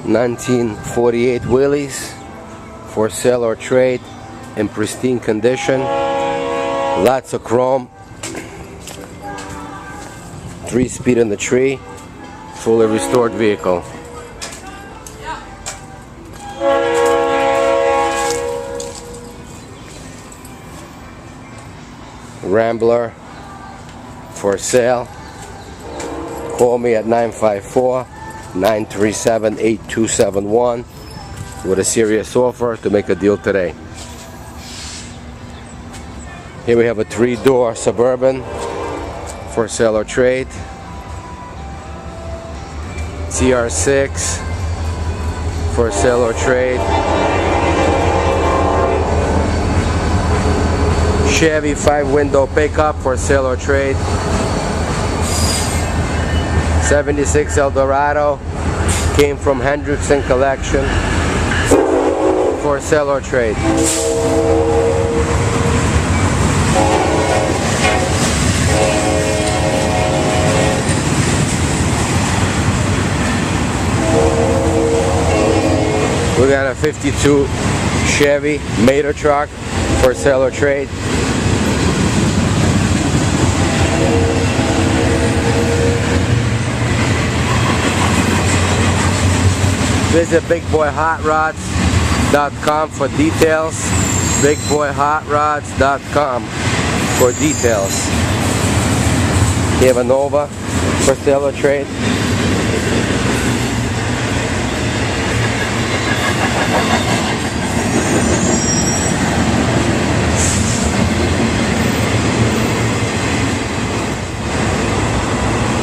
1948 Willys, for sale or trade, in pristine condition. Lots of chrome. 3-speed in the tree. Fully restored vehicle. Rambler for sale. Call me at 954-937-8271 with a serious offer to make a deal today. Here we have a 3-door Suburban for sale or trade. CR6 for sale or trade. Chevy 5-window pickup for sale or trade. 76 Eldorado, came from Hendrickson Collection, for sale or trade. We got a 52 Chevy Mater truck for sale or trade. Visit BigBoyHotRods.com for details. BigBoyHotRods.com for details. You have a Nova for sale or trade.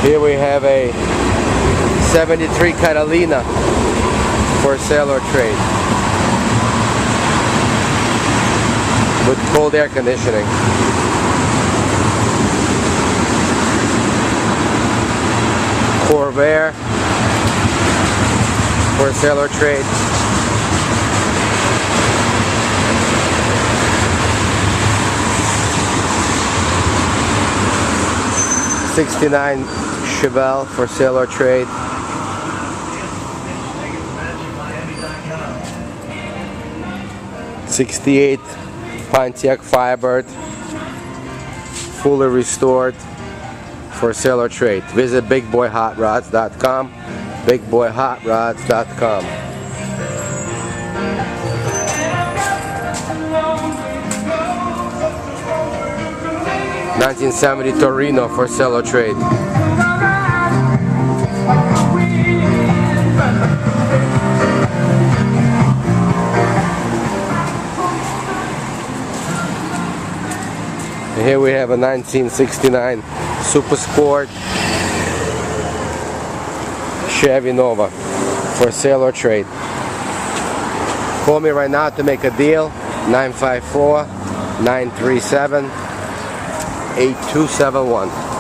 Here we have a 73 Catalina for sale or trade with cold air conditioning. Corvair for sale or trade. '69 Chevelle for sale or trade. '68 Pontiac Firebird, fully restored, for sale or trade. Visit BigBoyHotRods.com. BigBoyHotRods.com. 1970 Torino for sale or trade. Here we have a 1969 Super Sport Chevy Nova for sale or trade. Call me right now to make a deal. 954-937-8271.